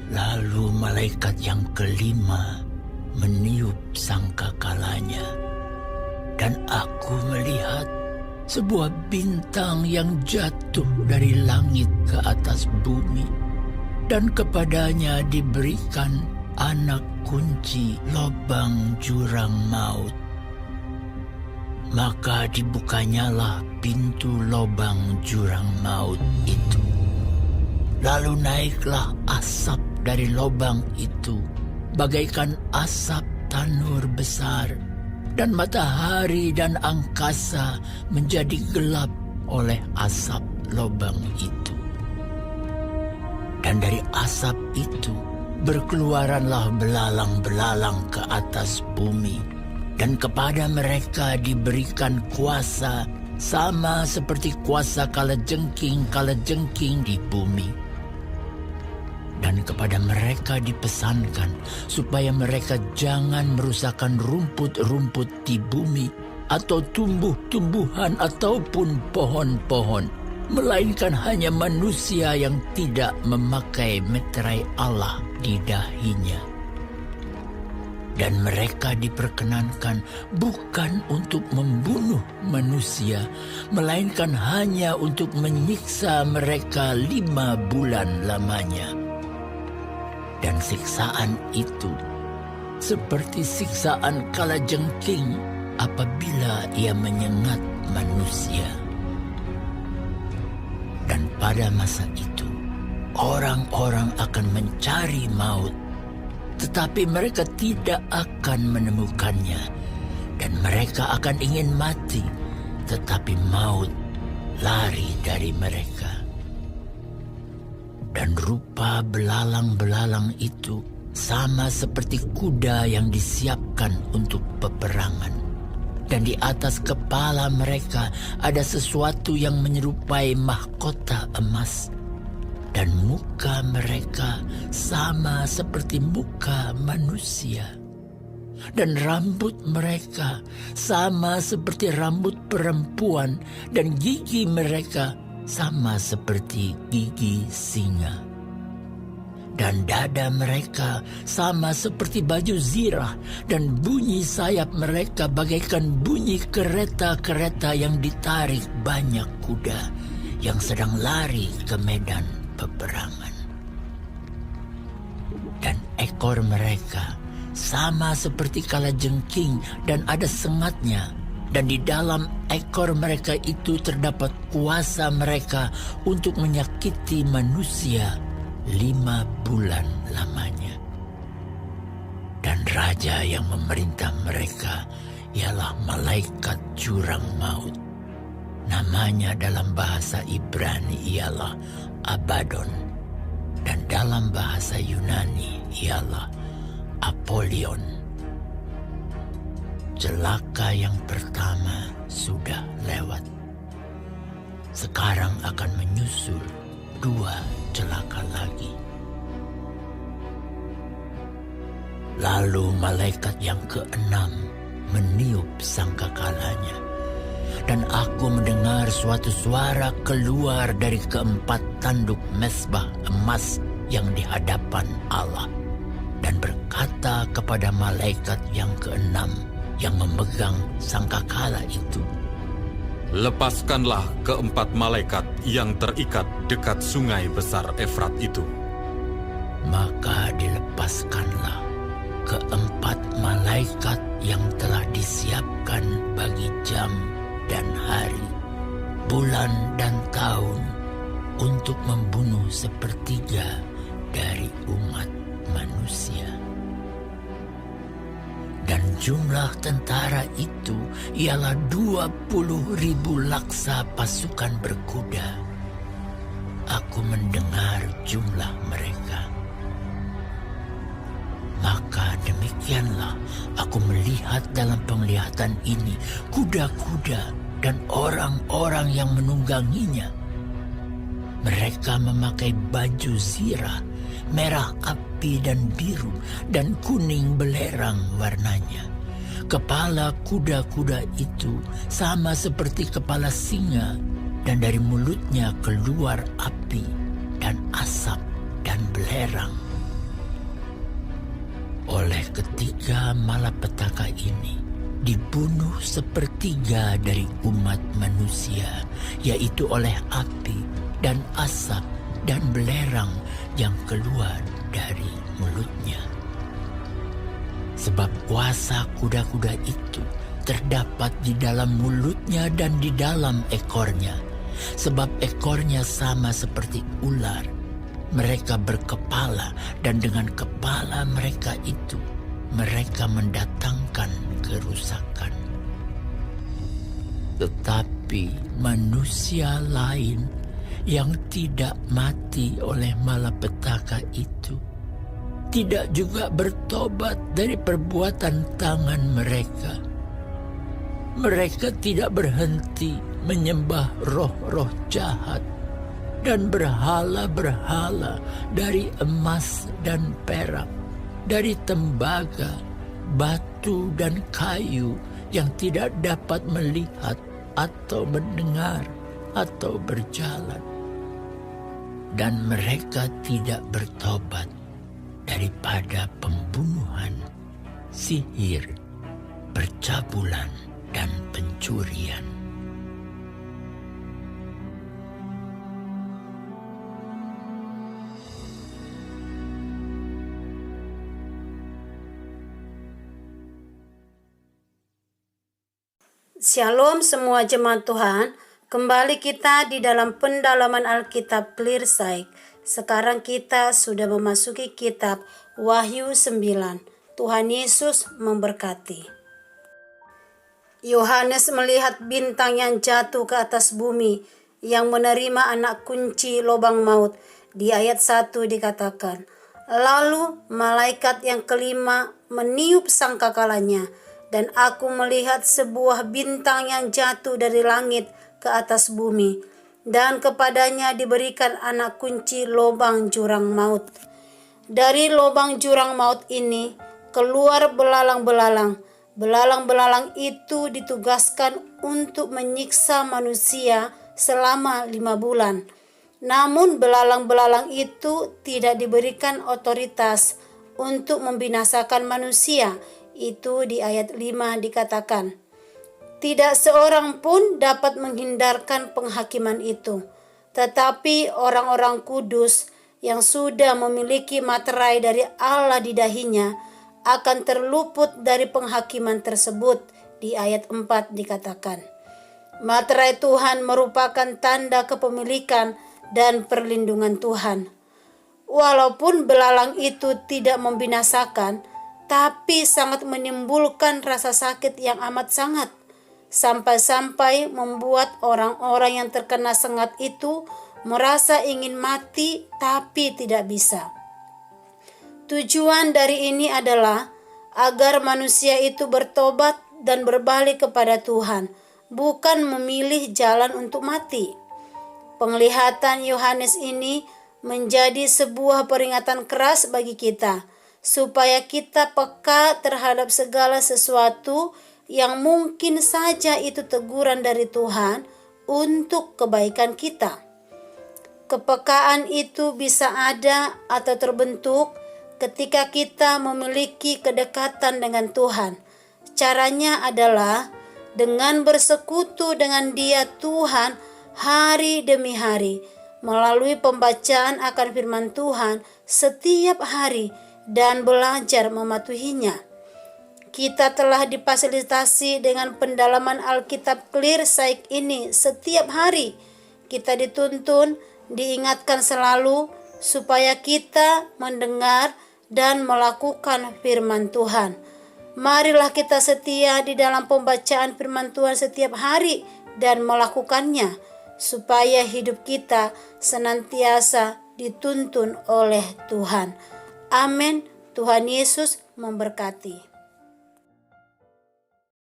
Lalu malaikat yang kelima meniup sangkakalanya, dan aku melihat sebuah bintang yang jatuh dari langit ke atas bumi, dan kepadanya diberikan anak kunci lobang jurang maut. Maka dibukanyalah pintu lobang jurang maut itu. Lalu naiklah asap dari lobang itu, bagaikan asap tanur besar, dan matahari dan angkasa menjadi gelap oleh asap lobang itu. Dan dari asap itu berkeluaranlah belalang-belalang ke atas bumi, dan kepada mereka diberikan kuasa sama seperti kuasa kalajengking di bumi. Dan kepada mereka dipesankan supaya mereka jangan merusakkan rumput-rumput di bumi atau tumbuh-tumbuhan ataupun pohon-pohon, melainkan hanya manusia yang tidak memakai meterai Allah di dahinya. Dan mereka diperkenankan bukan untuk membunuh manusia, melainkan hanya untuk menyiksa mereka 5 bulan lamanya. Dan siksaan itu seperti siksaan kalajengking apabila ia menyengat manusia. Dan pada masa itu, orang-orang akan mencari maut, tetapi mereka tidak akan menemukannya. Dan mereka akan ingin mati, tetapi maut lari dari mereka. Dan rupa belalang-belalang itu sama seperti kuda yang disiapkan untuk peperangan. Dan di atas kepala mereka ada sesuatu yang menyerupai mahkota emas. Dan muka mereka sama seperti muka manusia. Dan rambut mereka sama seperti rambut perempuan, dan gigi mereka sama seperti gigi singa. Dan dada mereka sama seperti baju zirah, dan bunyi sayap mereka bagaikan bunyi kereta-kereta yang ditarik banyak kuda yang sedang lari ke medan peperangan. Dan ekor mereka sama seperti kalajengking dan ada sengatnya. Dan di dalam ekor mereka itu terdapat kuasa mereka untuk menyakiti manusia 5 bulan lamanya. Dan raja yang memerintah mereka ialah malaikat jurang maut. Namanya dalam bahasa Ibrani ialah Abaddon, dan dalam bahasa Yunani ialah Apollyon. Celaka yang pertama sudah lewat. Sekarang akan menyusul 2 celaka lagi. Lalu malaikat yang ke-6 meniup sangkakalanya, dan aku mendengar suatu suara keluar dari ke-4 tanduk mezbah emas yang di hadapan Allah, dan berkata kepada malaikat yang ke-6 yang memegang sangkakala itu, "Lepaskanlah ke-4 malaikat yang terikat dekat sungai besar Efrat itu." Maka dilepaskanlah ke-4 malaikat yang telah disiapkan bagi jam dan hari, bulan dan tahun, untuk membunuh 1/3 dari umat manusia. Dan jumlah tentara itu ialah 20.000 laksa pasukan berkuda. Aku mendengar jumlah mereka. Maka demikianlah aku melihat dalam penglihatan ini kuda-kuda dan orang-orang yang menungganginya. Mereka memakai baju zirah, merah api dan biru, dan kuning belerang warnanya. Kepala kuda-kuda itu sama seperti kepala singa, dan dari mulutnya keluar api dan asap dan belerang. Oleh ketiga malapetaka ini dibunuh sepertiga dari umat manusia, yaitu oleh api dan asap dan belerang yang keluar dari mulutnya. Sebab kuasa kuda-kuda itu terdapat di dalam mulutnya dan di dalam ekornya. Sebab ekornya sama seperti ular. Mereka berkepala, dan dengan kepala mereka itu mereka mendatangkan kerusakan. Tetapi manusia lain yang tidak mati oleh malapetaka itu tidak juga bertobat dari perbuatan tangan mereka. Mereka tidak berhenti menyembah roh-roh jahat dan berhala-berhala dari emas dan perak, dari tembaga, batu dan kayu yang tidak dapat melihat atau mendengar atau berjalan. Dan mereka tidak bertobat daripada pembunuhan, sihir, percabulan, dan pencurian. Shalom semua jemaat Tuhan, kembali kita di dalam pendalaman Alkitab Clear Sight. Sekarang kita sudah memasuki kitab Wahyu 9. Tuhan Yesus memberkati. Yohanes melihat bintang yang jatuh ke atas bumi, yang menerima anak kunci lubang maut. Di ayat 1 dikatakan, lalu malaikat yang kelima meniup sangkakalanya, dan aku melihat sebuah bintang yang jatuh dari langit ke atas bumi, dan kepadanya diberikan anak kunci lubang jurang maut. Dari lubang jurang maut ini keluar belalang-belalang. Belalang-belalang itu ditugaskan untuk menyiksa manusia selama 5 bulan. Namun belalang-belalang itu tidak diberikan otoritas untuk membinasakan manusia. Itu di ayat 5 dikatakan, tidak seorang pun dapat menghindarkan penghakiman itu, tetapi orang-orang kudus yang sudah memiliki materai dari Allah di dahinya akan terluput dari penghakiman tersebut. Di ayat 4 dikatakan, materai Tuhan merupakan tanda kepemilikan dan perlindungan Tuhan. Walaupun belalang itu tidak membinasakan, tapi sangat menimbulkan rasa sakit yang amat sangat, sampai-sampai membuat orang-orang yang terkena sengat itu merasa ingin mati tapi tidak bisa. Tujuan dari ini adalah agar manusia itu bertobat dan berbalik kepada Tuhan, bukan memilih jalan untuk mati. Penglihatan Yohanes ini menjadi sebuah peringatan keras bagi kita, supaya kita peka terhadap segala sesuatu yang mungkin saja itu teguran dari Tuhan untuk kebaikan kita. Kepekaan itu bisa ada atau terbentuk ketika kita memiliki kedekatan dengan Tuhan. Caranya adalah dengan bersekutu dengan Dia Tuhan hari demi hari, melalui pembacaan akan firman Tuhan setiap hari, dan belajar mematuhinya. Kita telah difasilitasi dengan pendalaman Alkitab Clear Sight ini setiap hari. Kita dituntun, diingatkan selalu supaya kita mendengar dan melakukan firman Tuhan. Marilah kita setia di dalam pembacaan firman Tuhan setiap hari dan melakukannya, supaya hidup kita senantiasa dituntun oleh Tuhan. Amin. Tuhan Yesus memberkati.